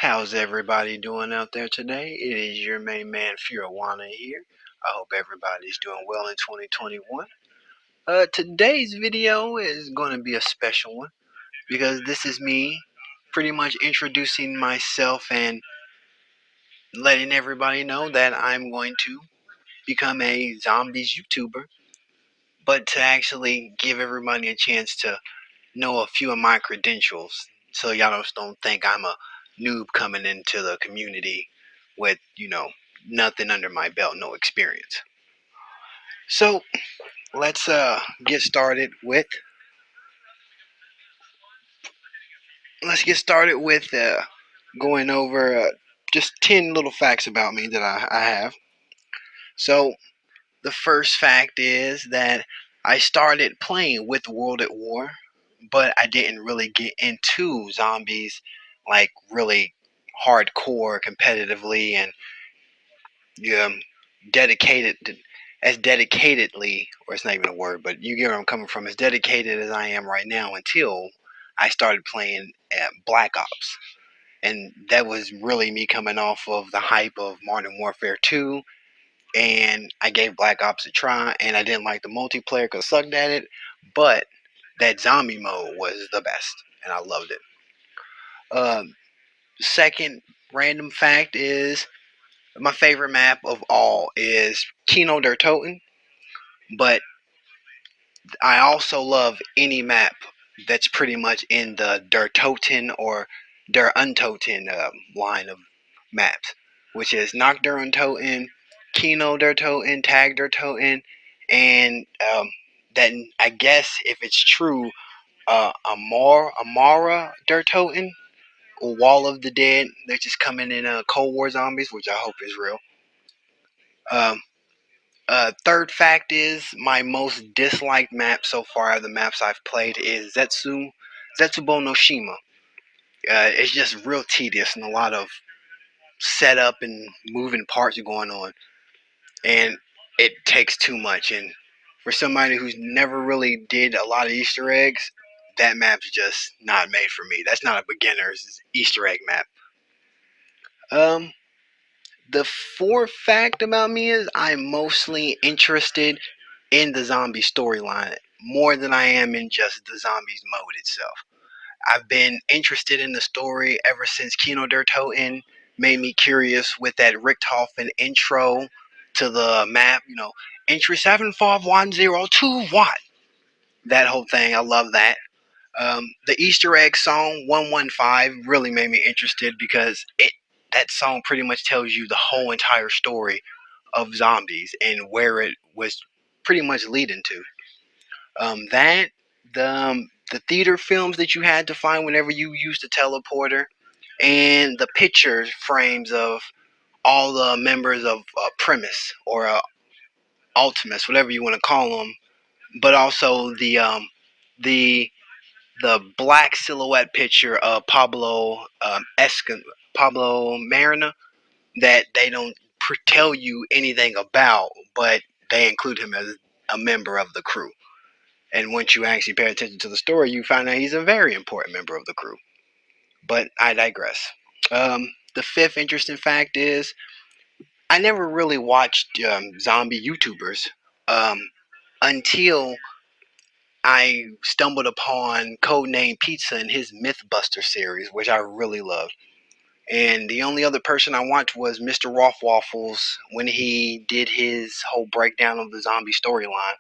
How's everybody doing out there today? It is your main man, Furawana here. I hope everybody's doing well in 2021. Today's video is going to be a special one because this is me pretty much introducing myself and letting everybody know that I'm going to become a zombies YouTuber, but to actually give everybody a chance to know a few of my credentials so y'all just don't think I'm a noob coming into the community with, nothing under my belt, no experience. So let's get started with going over just 10 little facts about me that I have. So the first fact is that I started playing with World at War, but I didn't really get into zombies like really hardcore competitively and um, dedicated as dedicatedly, or it's not even a word, but you get where I'm coming from, as dedicated as I am right now until I started playing Black Ops. And that was really me coming off of the hype of Modern Warfare 2, and I gave Black Ops a try, and I didn't like the multiplayer because I sucked at it, but that zombie mode was the best, and I loved it. Second random fact is my favorite map of all is Kino der Toten, but I also love any map that's pretty much in the Der Toten or Der Untoten line of maps, which is Nacht der Untoten, Kino der Toten, Tag der Toten, and that I guess if it's true, Amara der Toten, or Wall of the Dead. They're just coming in Cold War zombies, which I hope is real. Um, Third fact is my most disliked map so far of the maps I've played is Zetsubo no Shima. It's just real tedious and a lot of setup and moving parts going on, and it takes too much. And for somebody who's never really did a lot of Easter eggs, that map's just not made for me. That's not a beginner's Easter egg map. Um, the fourth fact about me is I'm mostly interested in the zombie storyline more than I am in just the zombies mode itself. I've been interested in the story ever since Kino der Toten made me curious with that Richthofen intro to the map, entry 75102 watt. That whole thing, I love that. The Easter egg song 115 really made me interested because that song pretty much tells you the whole entire story of zombies and where it was pretty much leading to. That the theater films that you had to find whenever you used the teleporter, and the picture frames of all the members of Primus or Ultimus, whatever you want to call them, but also the black silhouette picture of Pablo Marina that they don't tell you anything about, but they include him as a member of the crew. And once you actually pay attention to the story, you find out he's a very important member of the crew. But I digress. The fifth interesting fact is I never really watched zombie YouTubers um, until I stumbled upon Codename Pizza and his Mythbuster series, which I really loved. And the only other person I watched was Mr. Roth Waffles when he did his whole breakdown of the zombie storyline.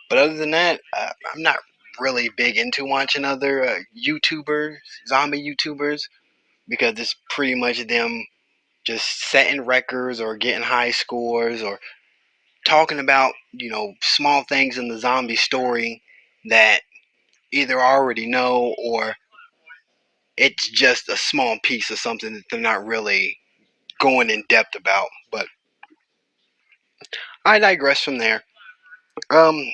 But other than that, I'm not really big into watching other YouTubers, zombie YouTubers, because it's pretty much them just setting records or getting high scores or talking about, small things in the zombie story that either I already know or it's just a small piece of something that they're not really going in depth about. But I digress from there.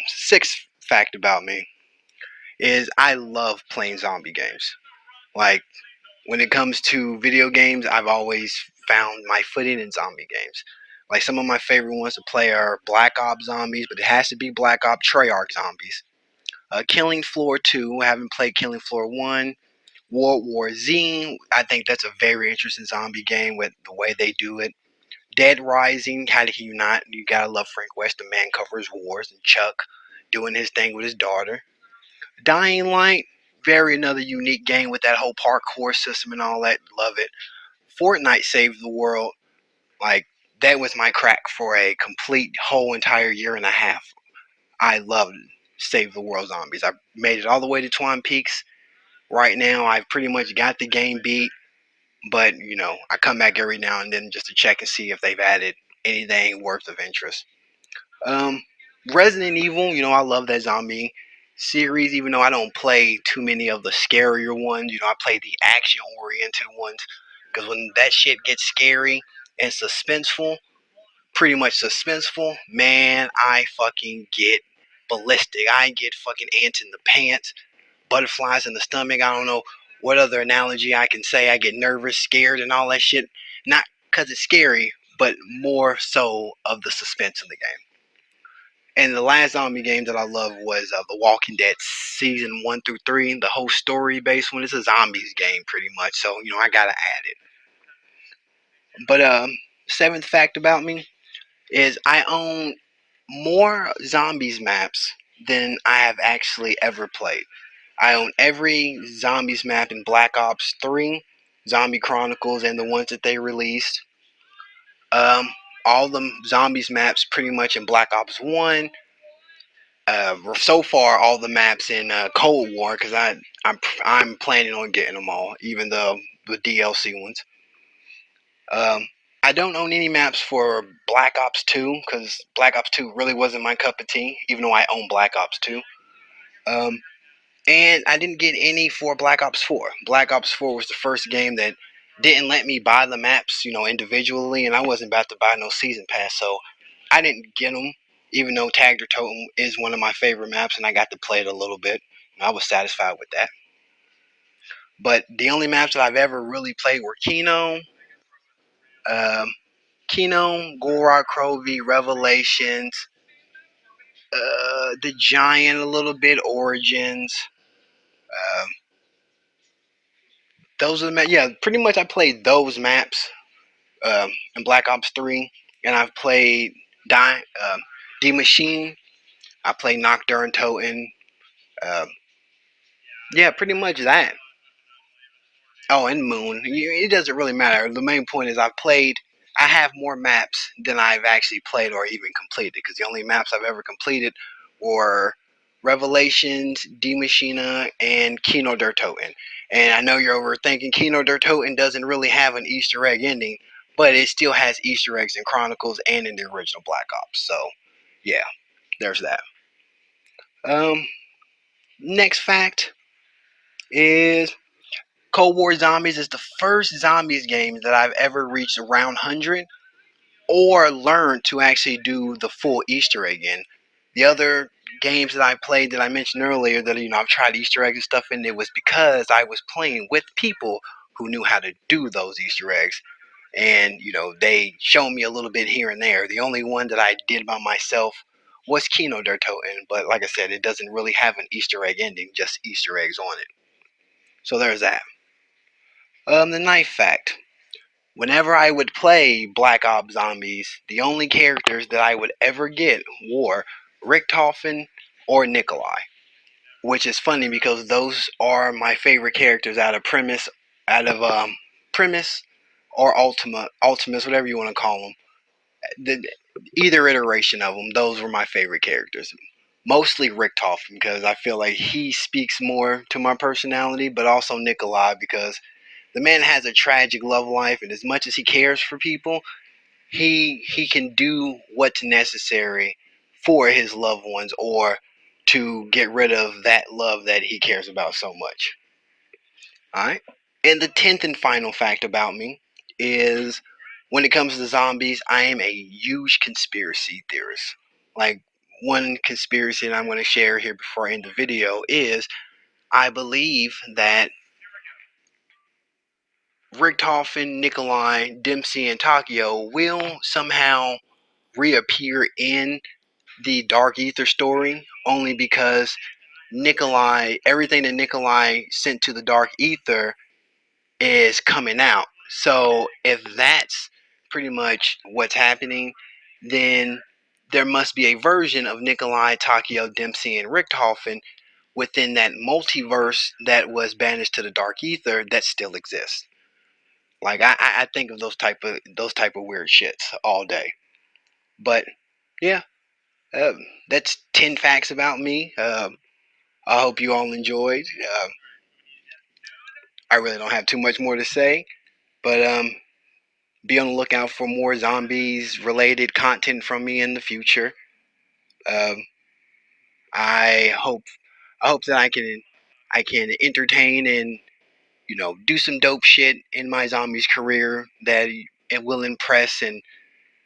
Sixth fact about me is I love playing zombie games. Like, when it comes to video games, I've always found my footing in zombie games. Like, some of my favorite ones to play are Black Ops zombies, but it has to be Black Ops Treyarch zombies. Killing Floor 2, I haven't played Killing Floor 1. World War Z, I think that's a very interesting zombie game with the way they do it. Dead Rising, how can you not? You gotta love Frank West, the man covers wars, and Chuck doing his thing with his daughter. Dying Light, very another unique game with that whole parkour system and all that. Love it. Fortnite saved the world. Like, that was my crack for a complete whole entire year and a half. I loved Save the World Zombies. I made it all the way to Twin Peaks. Right now, I've pretty much got the game beat, but I come back every now and then just to check and see if they've added anything worth of interest. Um, Resident Evil, I love that zombie series, even though I don't play too many of the scarier ones. I play the action oriented ones because when that shit gets scary and suspenseful, pretty much suspenseful, man, I fucking get ballistic. I get fucking ants in the pants, butterflies in the stomach. I don't know what other analogy I can say. I get nervous, scared, and all that shit. Not because it's scary, but more so of the suspense in the game. And the last zombie game that I love was The Walking Dead season 1 through 3. The whole story based one. It's a zombies game pretty much. So I gotta add it. But seventh fact about me is I own more zombies maps than I have actually ever played. I own every zombies map in Black Ops 3, Zombie Chronicles, and the ones that they released. Um, all the zombies maps pretty much in Black Ops 1. So far, all the maps in Cold War because I'm planning on getting them all, even the DLC ones. Um, I don't own any maps for Black Ops 2 because Black Ops 2 really wasn't my cup of tea, even though I own Black Ops 2. Um, and I didn't get any for Black Ops 4. Black Ops 4 was the first game that didn't let me buy the maps, individually, and I wasn't about to buy no season pass, so I didn't get them. Even though Tagged or Totem is one of my favorite maps, and I got to play it a little bit, and I was satisfied with that. But the only maps that I've ever really played were um, Gorok, Crovey, Revelations, the Giant a little bit, Origins. Um, those are the maps. Yeah, pretty much I played those maps in Black Ops 3, and I've played D Machine. I played Nocturne Totem. Um, yeah, pretty much that. Oh, and Moon. It doesn't really matter. The main point is I have more maps than I've actually played or even completed. Because the only maps I've ever completed were Revelations, D Machina, and Kino der Toten. And I know you're overthinking Kino der Toten doesn't really have an Easter egg ending, but it still has Easter eggs in Chronicles and in the original Black Ops. So, yeah, there's that. Um, Next fact is Cold War Zombies is the first zombies game that I've ever reached around 100 or learned to actually do the full Easter egg in. The other games that I played that I mentioned earlier that I've tried Easter eggs and stuff in, it was because I was playing with people who knew how to do those Easter eggs. And they showed me a little bit here and there. The only one that I did by myself was Kino der Toten, but like I said, it doesn't really have an Easter egg ending, just Easter eggs on it. So there's that. The knife fact. Whenever I would play Black Ops Zombies, the only characters that I would ever get were Richtofen or Nikolai. Which is funny because those are my favorite characters out of Premise or Ultimus, whatever you want to call them. Either iteration of them, those were my favorite characters. Mostly Richtofen because I feel like he speaks more to my personality, but also Nikolai because the man has a tragic love life, and as much as he cares for people, he can do what's necessary for his loved ones or to get rid of that love that he cares about so much. All right. And the 10th and final fact about me is when it comes to zombies, I am a huge conspiracy theorist. Like, one conspiracy that I'm going to share here before I end the video is I believe that Richtofen, Nikolai, Dempsey, and Takio will somehow reappear in the Dark Ether story only because Nikolai, everything that Nikolai sent to the Dark Ether is coming out. So if that's pretty much what's happening, then there must be a version of Nikolai, Takeo, Dempsey, and Richthofen within that multiverse that was banished to the Dark Ether that still exists. Like I think of those type of weird shits all day. But yeah, uh, that's 10 facts about me. I hope you all enjoyed. I really don't have too much more to say, but be on the lookout for more zombies related content from me in the future. Um, I hope that I can entertain and do some dope shit in my zombies career that it will impress and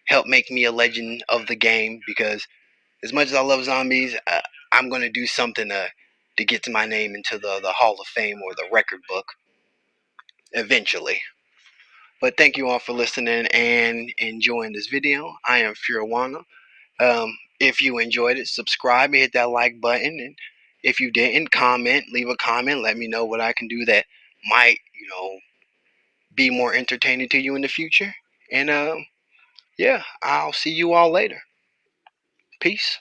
help make me a legend of the game. Because as much as I love zombies, I'm gonna do something to get to my name into the Hall of Fame or the record book eventually. But thank you all for listening and enjoying this video. I am Furiwana. If you enjoyed it, subscribe and hit that like button. And if you didn't, leave a comment. Let me know what I can do that might, be more entertaining to you in the future. And yeah, I'll see you all later. Peace.